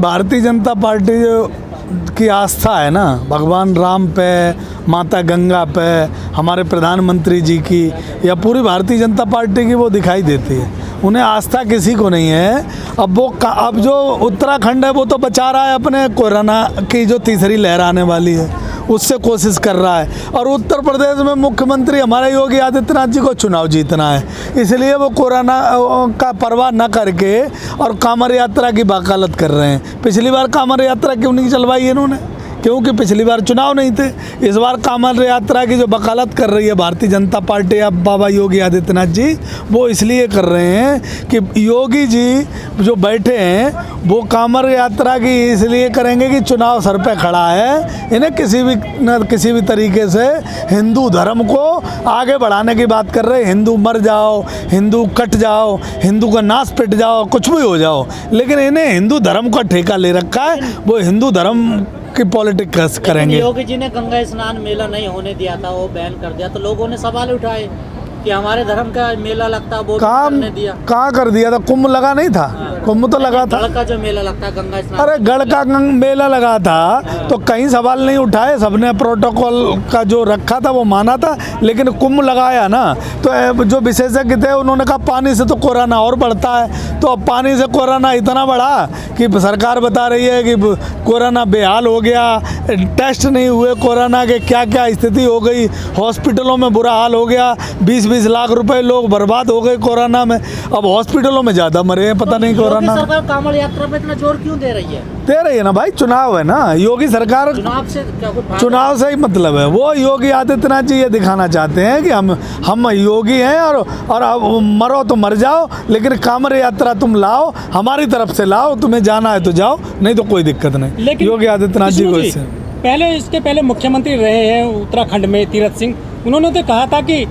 Bharatiya Janata party की आस्था है ना भगवान राम पे, माता गंगा पे, हमारे प्रधानमंत्री जी की या पूरी भारतीय जनता पार्टी की वो दिखाई देती है। उन्हें आस्था किसी को नहीं है। अब जो उत्तराखंड है वो तो बचा रहा है अपने कोरोना की जो तीसरी लहर आने वाली है उससे कोशिश कर रहा है, और उत्तर प्रदेश में मुख्यमंत्री हमारे योगी आदित्यनाथ जी को चुनाव जीतना है, इसलिए वो कोरोना का परवाह न करके और कांवड़ यात्रा की वकालत कर रहे हैं। पिछली बार कांवड़ यात्रा क्यों नहीं चलवाई इन्होंने? क्योंकि पिछली बार चुनाव नहीं थे। इस बार कांवड़ यात्रा की जो वकालत कर रही है भारतीय जनता पार्टी या बाबा योगी आदित्यनाथ जी, वो इसलिए कर रहे हैं कि योगी जी जो बैठे हैं वो कांवड़ यात्रा की इसलिए करेंगे कि चुनाव सर पे खड़ा है, इन्हें किसी भी तरीके से हिंदू धर्म को आगे बढ़ाने की बात कर रहे हैं। हिंदू मर जाओ, हिंदू कट जाओ, हिंदू का नाश पिट जाओ, कुछ भी हो जाओ, लेकिन इन्हें हिंदू धर्म का ठेका ले रखा है, वो हिंदू धर्म की पॉलिटिक्स करेंगे। योगी जी ने गंगा स्नान मेला नहीं होने दिया था, वो बैन कर दिया, तो लोगों ने सवाल उठाए कि हमारे धर्म का मेला लगता है वो करने दिया। कहाँ कर दिया था? कुंभ लगा नहीं था? कुंभ तो लगा था। गढ़ का जो मेला लगता है गंगा स्नान, अरे गढ़ का मेला लगा था तो कहीं सवाल नहीं उठाए, सबने प्रोटोकॉल का जो रखा था वो माना था, लेकिन कुंभ लगाया ना तो जो विशेषज्ञ थे उन्होंने कहा पानी से तो कोरोना और बढ़ता है। तो अब पानी से कोरोना इतना बढ़ा कि सरकार बता रही है कि कोरोना बेहाल हो गया, टेस्ट नहीं हुए कोरोना के, क्या क्या स्थिति हो गई, हॉस्पिटलों में बुरा हाल हो गया, 20-20 लाख रुपए लोग बर्बाद हो गए कोरोना में। अब हॉस्पिटलों में ज़्यादा मरे हैं, पता नहीं कोरोना। सरकार कांवड़ यात्रा पे इतना जोर क्यों दे रही है? दे रही है ना भाई, चुनाव है ना, योगी सरकार चुनाव से ही मतलब है। वो योगी आदित्यनाथ जी ये दिखाना चाहते हैं कि हम योगी हैं और अब मरो तो मर जाओ, लेकिन कांवड़ यात्रा तुम लाओ, हमारी तरफ से लाओ, तुम्हें जाना है तो जाओ, नहीं तो कोई दिक्कत नहीं। योगी आदित्यनाथ जी को इसके पहले मुख्यमंत्री रहे हैं उत्तराखंड में तीरथ सिंह, उन्होंने तो कहा था कि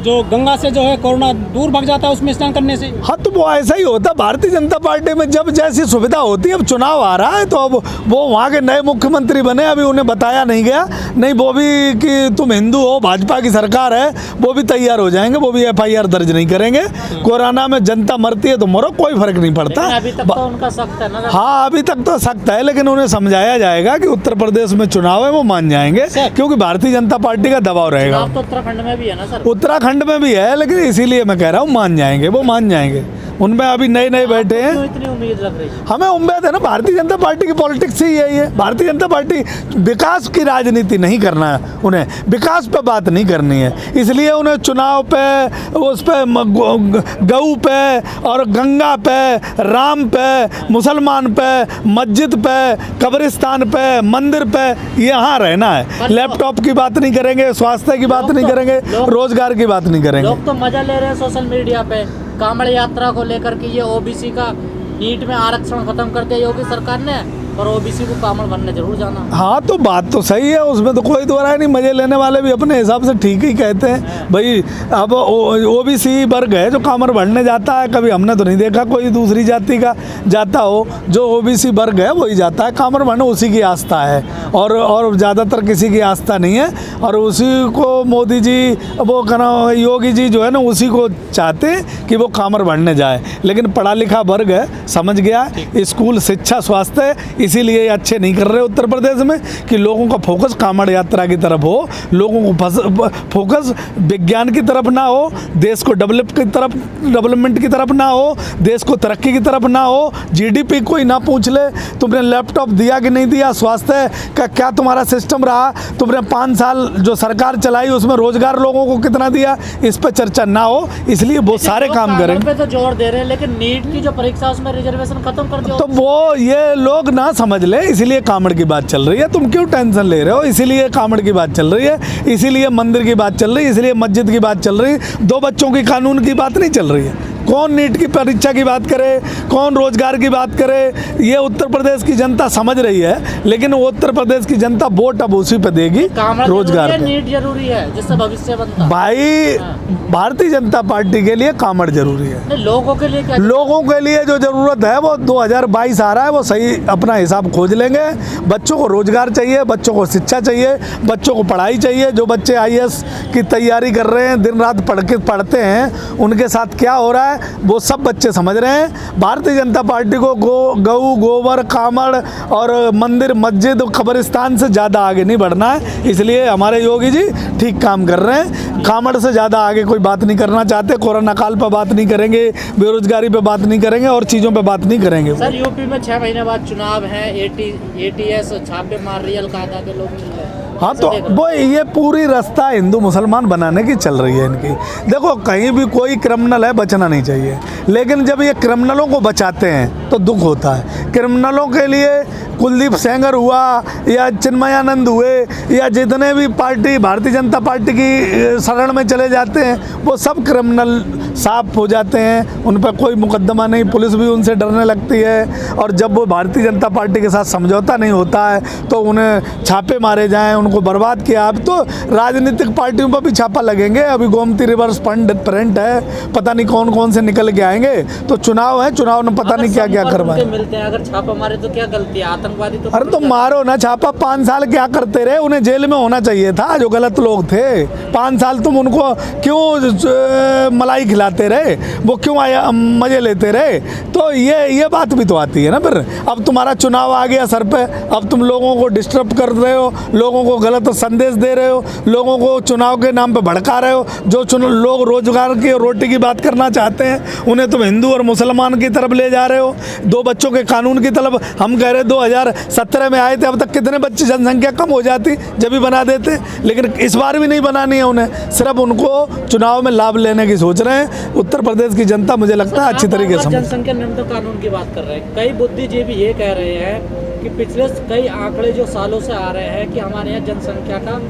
जो गंगा से जो है कोरोना दूर भाग जाता है उसमें स्नान करने से। हाँ तो वो ऐसा ही होता भारतीय जनता पार्टी में, जब जैसी सुविधा होती है। अब चुनाव आ रहा है तो अब वो वहाँ के नए मुख्यमंत्री बने, अभी उन्हें बताया नहीं गया, नहीं वो भी कि तुम हिंदू हो, भाजपा की सरकार है, वो भी तैयार हो जाएंगे, वो भी FIR दर्ज नहीं करेंगे। कोरोना में जनता मरती है तो मरो, कोई फर्क नहीं पड़ता। अभी तक तो उनका सख्त है ना? हाँ अभी तक तो सख्त है, लेकिन उन्हें समझाया जाएगा कि उत्तर प्रदेश में चुनाव है, वो मान जाएंगे, क्योंकि भारतीय जनता पार्टी का दबाव रहेगा। तो उत्तराखंड में भी है ना सर? उत्तराखंड में भी है, लेकिन इसीलिए मैं कह रहा हूँ मान जाएंगे, वो मान जाएंगे। उनमें अभी नए बैठे हैं। इतनी उम्मीद लग रही है? हमें उम्मीद है ना, भारतीय जनता पार्टी की पॉलिटिक्स ही यही है। भारतीय जनता पार्टी विकास की राजनीति नहीं करना है, उन्हें विकास पे बात नहीं करनी है, इसलिए उन्हें चुनाव पे, उस पे, गऊ पे और गंगा पे, राम पे, मुसलमान पे, मस्जिद पे, कब्रिस्तान पे, मंदिर पे यहाँ रहना है। लैपटॉप की बात नहीं करेंगे, स्वास्थ्य की बात नहीं करेंगे, रोजगार की बात नहीं करेंगे। लोग तो मजा ले रहे हैं सोशल मीडिया पे कांवड़ यात्रा को लेकर के, ये OBC का नीट में आरक्षण खत्म कर दिया योगी सरकार ने, और OBC को कांवड़ बनने जरूर जाना। हाँ तो बात तो सही है, उसमें तो कोई दो राय नहीं। मजे लेने वाले भी अपने हिसाब से ठीक ही कहते हैं भाई। अब OBC वर्ग है जो कांवड़ बढ़ने जाता है, कभी हमने तो नहीं देखा कोई दूसरी जाति का जाता हो। जो OBC वर्ग है वही जाता है कांवड़ बढ़ने, उसी की आस्था है, और ज़्यादातर किसी की आस्था नहीं है। और उसी को मोदी जी, वो कहना योगी जी जो है ना, उसी को चाहते हैं कि वो कांवड़ बढ़ने जाए। लेकिन पढ़ा लिखा वर्ग है, समझ गया, स्कूल, शिक्षा, स्वास्थ्य, इसीलिए अच्छे नहीं कर रहे उत्तर प्रदेश में कि लोगों का फोकस कांवड़ यात्रा की तरफ हो, लोगों को फोकस विज्ञान की तरफ ना हो, देश को डेवलपमेंट की तरफ ना हो, देश को तरक्की की तरफ ना हो। GDP कोई ना पूछ ले तुमने लैपटॉप दिया कि नहीं दिया, स्वास्थ्य का क्या तुम्हारा सिस्टम रहा, तुमने 5 साल जो सरकार चलाई उसमें रोजगार लोगों को कितना दिया, इस पर चर्चा ना हो, इसलिए वो सारे काम करें। पे तो जोर दे रहे हैं, लेकिन नीट की जो परीक्षा उसमें रिजर्वेशन खत्म कर दिया, तो वो ये लोग ना समझ ले, इसीलिए कांवड़ की बात चल रही है। तुम क्यों टेंशन ले रहे हो? इसीलिए कांवड़ की बात चल रही है, इसीलिए मंदिर की बात चल रही है, इसलिए मस्जिद की बात चल रही है। 2 बच्चों की कानून की बात नहीं चल रही है। कौन नीट की परीक्षा की बात करे, कौन रोजगार की बात करे, ये उत्तर प्रदेश की जनता समझ रही है, लेकिन उत्तर प्रदेश की जनता वोट अब उसी पे देगी, रोजगार पे। नीट जरूरी है जिससे भविष्य बनता है भाई। भारतीय जनता पार्टी के लिए कांवड़ जरूरी है। लोगों के लिए क्या? लोगों के लिए जो जरूरत है वो 2022 आ रहा है, वो सही अपना हिसाब खोज लेंगे। बच्चों को रोजगार चाहिए, बच्चों को शिक्षा चाहिए, बच्चों को पढ़ाई चाहिए। जो बच्चे IAS की तैयारी कर रहे हैं, दिन रात पढ़ते हैं, उनके साथ क्या हो रहा है है वो सब बच्चे समझ रहे हैं। भारतीय जनता पार्टी को गऊ गोबर कामड़ और मंदिर मस्जिद कब्रिस्तान से ज़्यादा आगे नहीं बढ़ना है, इसलिए हमारे योगी जी ठीक काम कर रहे हैं। कामड़ से ज़्यादा आगे कोई बात नहीं करना चाहते, कोरोना काल पर बात नहीं करेंगे, बेरोजगारी पे बात नहीं करेंगे और चीज़ों पे बात नहीं करेंगे। सर यूपी में 6 महीने बाद चुनाव है, ATS छापे मार रही है, अलकायदा के लोग मिल रहे हैं। हाँ तो वो ये पूरी रास्ता हिंदू मुसलमान बनाने की चल रही है इनकी। देखो कहीं भी कोई क्रिमिनल है बचना नहीं चाहिए, लेकिन जब ये क्रिमिनलों को बचाते हैं तो दुख होता है। क्रिमिनलों के लिए कुलदीप सेंगर हुआ या चिन्मयानंद हुए या जितने भी पार्टी भारतीय जनता पार्टी की शरण में चले जाते हैं वो सब क्रिमिनल साफ हो जाते हैं, उन पर कोई मुकदमा नहीं, पुलिस भी उनसे डरने लगती है। और जब वो भारतीय जनता पार्टी के साथ समझौता नहीं होता है तो उन्हें छापे मारे जाएं, उनको बर्बाद किया। अब तो राजनीतिक पार्टियों पर भी छापा लगेंगे, अभी गोमती रिवर्स फंड फ्रंट है, पता नहीं कौन कौन से निकल के आएंगे। तो चुनाव है, चुनाव में पता नहीं क्या क्या करवाए। मिलते हैं अगर छापा मारे तो क्या गलती है, आतंकवादी तो। अरे तो मारो ना छापा, 5 साल क्या करते रहे, उन्हें जेल में होना चाहिए था जो गलत लोग थे। 5 साल तुम उनको क्यों मलाई खिलाते रहे, वो क्यों आया मजे लेते रहे। तो ये बात भी तो आती है ना। फिर अब तुम्हारा चुनाव आ गया सर पे, अब तुम लोगों को डिस्टर्ब कर रहे हो, लोगों को गलत संदेश दे रहे हो, लोगों को चुनाव के नाम पे भड़का रहे हो। जो लोग रोजगार की रोटी की बात करना चाहते हैं उन्हें तुम हिंदू और मुसलमान की तरफ ले जा रहे हो। 2 बच्चों के कानून की तरफ हम कह रहे 2017 में आए थे, अब तक कितने बच्चे जनसंख्या कम हो जाती जब भी बना देते, लेकिन इस बार भी नहीं बनानी है उन्हें, सिर्फ उनको चुनाव में लाभ लेने की सोच रहे हैं। उत्तर प्रदेश की जनता मुझे लगता है अच्छी तरीके से जनसंख्या न्यूनतम कानून की बात कर रहे हैं। कई बुद्धिजीवी ये कह रहे हैं कि पिछले कई आंकड़े जो सालों से आ रहे हैं कि हमारे यहाँ जनसंख्या का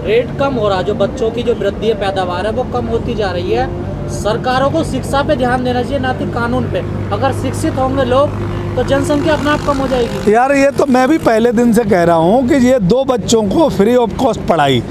रेट कम हो रहा है, जो बच्चों की जो वृद्धि पैदावार है वो कम होती जा रही है। सरकारों को शिक्षा पे ध्यान देना चाहिए, ना कि कानून पे। अगर शिक्षित होंगे लोग तो जनसंख्या अपने आप कम हो जाएगी। यार ये तो मैं भी पहले दिन से कह रहा हूँ कि ये 2 बच्चों को फ्री ऑफ कॉस्ट पढ़ाई,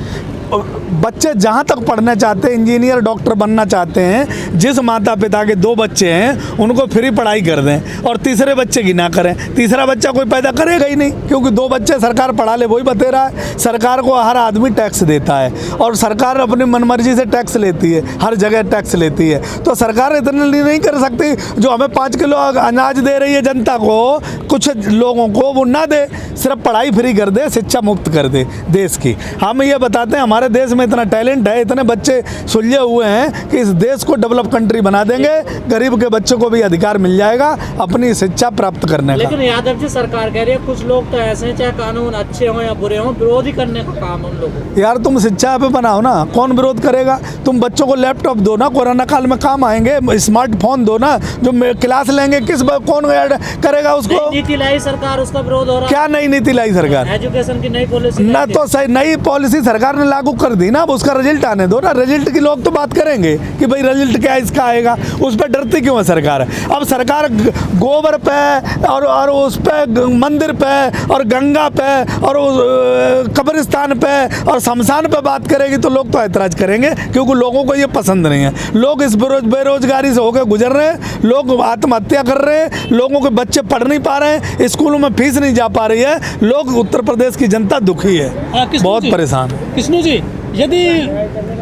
बच्चे जहाँ तक पढ़ना चाहते हैं, इंजीनियर डॉक्टर बनना चाहते हैं, जिस माता पिता के 2 बच्चे हैं उनको फ्री पढ़ाई कर दें और तीसरे बच्चे की ना करें। तीसरा बच्चा कोई पैदा करेगा ही नहीं, क्योंकि 2 बच्चे सरकार पढ़ा ले वही बतेरा है। सरकार को हर आदमी टैक्स देता है और सरकार अपनी मनमर्जी से टैक्स लेती है, हर जगह टैक्स लेती है। तो सरकार इतने नहीं कर सकती, जो हमें 5 किलो अनाज दे रही है जनता को, कुछ लोगों को वो ना दे, सिर्फ पढ़ाई फ्री कर दे, शिक्षा मुफ्त कर दे देश की। हम ये बताते हैं हमारे देश में इतना टैलेंट है, इतने बच्चे सुलझे हुए हैं कि इस देश को डेवलप कंट्री बना देंगे। गरीब के बच्चों को भी अधिकार मिल जाएगा अपनी शिक्षा प्राप्त करने का। लेकिन यादव जी सरकार कह रही है कुछ लोग तो ऐसे हैं, चाहे कानून अच्छे हों या बुरे हों, विरोधी करने का काम उन लोगों। यार तुम शिक्षा पे बनाओ ना, कौन विरोध करेगा। तुम बच्चों को लैपटॉप दो ना, कोरोना काल में काम आएंगे। स्मार्टफोन दो ना, जो क्लास लेंगे कौन करेगा उसको। नीति लाई सरकार, उसका विरोध हो रहा है। क्या नई नीति लाई सरकार? एजुकेशन की नई पॉलिसी ना, तो सही नई पॉलिसी सरकार ने लागू कर दी ना, अब उसका रिजल्ट आने दो ना। रिजल्ट की लोग तो बात करेंगे कि भाई रिजल्ट क्या इसका आएगा, उस पर डरती क्यों है सरकार। अब सरकार गोबर पे और उस पे मंदिर पे और गंगा पे और कब्रिस्तान पे और शमशान पे बात करेगी तो लोग तो ऐतराज करेंगे, क्योंकि लोगों को ये पसंद नहीं है। लोग इस बेरोजगारी से होकर गुजर रहे हैं, लोग आत्महत्या कर रहे हैं, लोगों के बच्चे पढ़ नहीं पा रहे हैं, स्कूलों में फीस नहीं जा पा रही है। लोग उत्तर प्रदेश की जनता दुखी है, बहुत परेशान। कृष्णू जी, यदि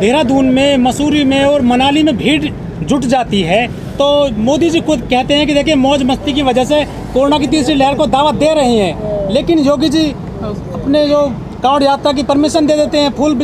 देहरादून में, मसूरी में और मनाली में भीड़ जुट जाती है तो मोदी जी खुद कहते हैं कि देखिए मौज मस्ती की वजह से कोरोना की तीसरी लहर को दावत दे रहे हैं, लेकिन योगी जी अपने जो कांवड़ यात्रा की परमिशन दे देते हैं, फूल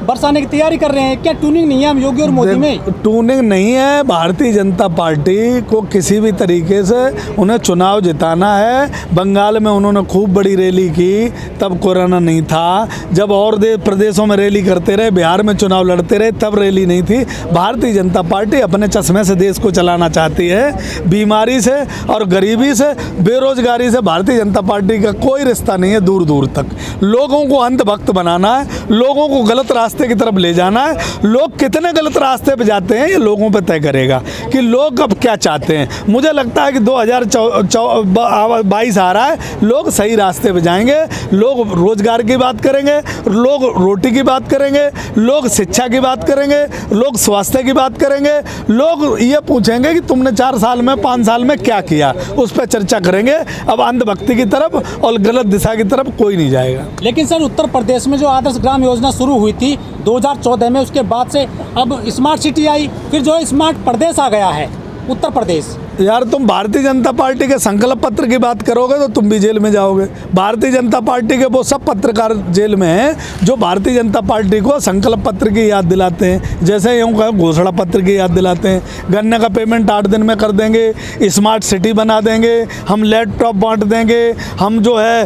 बरसाने की तैयारी कर रहे हैं। क्या ट्यूनिंग नहीं है हम योगी और मोदी में? ट्यूनिंग नहीं है। भारतीय जनता पार्टी को किसी भी तरीके से उन्हें चुनाव जिताना है। बंगाल में उन्होंने खूब बड़ी रैली की, तब कोरोना नहीं था। जब और प्रदेशों में रैली करते रहे, बिहार में चुनाव लड़ते रहे, तब रैली नहीं थी। भारतीय जनता पार्टी अपने चश्मे से देश को चलाना चाहती है। बीमारी से और गरीबी से, बेरोजगारी से भारतीय जनता पार्टी का कोई रिश्ता नहीं है दूर दूर तक। लोगों को अंधभक्त बनाना है, लोगों को गलत रास्ते की तरफ ले जाना है। लोग कितने गलत रास्ते पे जाते हैं ये लोगों पे तय करेगा कि लोग अब क्या चाहते हैं। मुझे लगता है कि 2022 आ रहा है, लोग सही रास्ते पे जाएंगे। लोग रोजगार की बात करेंगे, लोग रोटी की बात करेंगे, लोग शिक्षा की बात करेंगे, लोग स्वास्थ्य की बात करेंगे। लोग ये पूछेंगे कि तुमने 4 साल में 5 साल में क्या किया, उस पर चर्चा करेंगे। अब अंधभक्ति की तरफ और गलत दिशा की तरफ कोई नहीं जाएगा। लेकिन सर, उत्तर प्रदेश में जो आदर्श ग्राम योजना शुरू हुई थी 2014 में, उसके बाद से अब स्मार्ट सिटी आई, फिर जो है स्मार्ट प्रदेश आ गया है। उत्तर प्रदेश। यार तुम भारतीय जनता पार्टी के संकल्प पत्र की बात करोगे तो तुम भी जेल में जाओगे। भारतीय जनता पार्टी के वो सब पत्रकार जेल में हैं जो भारतीय जनता पार्टी को संकल्प पत्र की याद दिलाते हैं, जैसे यूँ कहो घोषणा पत्र की याद दिलाते हैं। गन्ने का पेमेंट 8 दिन में कर देंगे, स्मार्ट सिटी बना देंगे, हम लैपटॉप बांट देंगे, हम जो है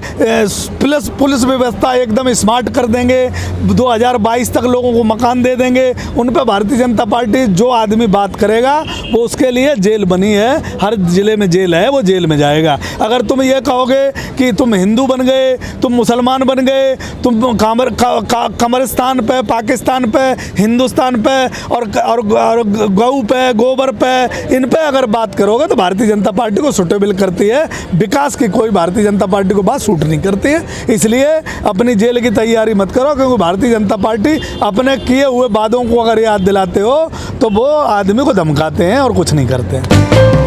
प्लस पुलिस व्यवस्था एकदम स्मार्ट कर देंगे, 2022 तक लोगों को मकान दे देंगे। उन पर भारतीय जनता पार्टी जो आदमी बात करेगा वो उसके लिए जेल बनी है, हर ज़िले में जेल है, वो जेल में जाएगा। अगर तुम ये कहोगे कि तुम हिंदू बन गए, तुम मुसलमान बन गए, तुम कमरिस्तान पे, पाकिस्तान पे, हिंदुस्तान पे और गऊ पे, गोबर पे, इन पे अगर बात करोगे तो भारतीय जनता पार्टी को सूटेबल करती है। विकास की कोई भारतीय जनता पार्टी को बात सूट नहीं करती है। इसलिए अपनी जेल की तैयारी मत करो, क्योंकि भारतीय जनता पार्टी अपने किए हुए वादों को अगर याद दिलाते हो तो वो आदमी को धमकाते हैं और कुछ नहीं करते हैं।